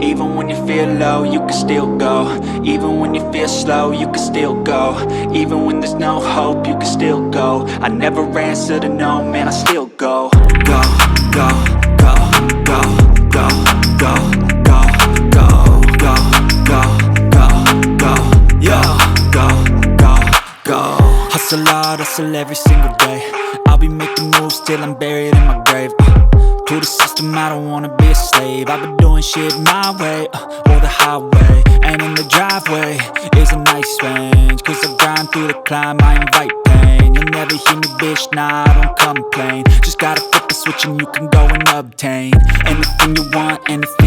Even when you feel low, you can still go. Even when you feel slow, you can still go. Even when there's no hope, you can still go. I never answer to no, man, I still go. Go, go, go, go, go, go, go, go, go, go, go, go, yo, go, go, go. Hustle hard, hustle every single day. I'll be making moves till I'm buried in my grave. To the system, I don't wanna be a slave. I've been doing shit my way, or the highway. And in the driveway is a nice range, cause I grind through the climb, I invite pain. You'll never hear me, bitch, nah, I don't complain. Just gotta flip the switch and you can go and obtain anything you want, anything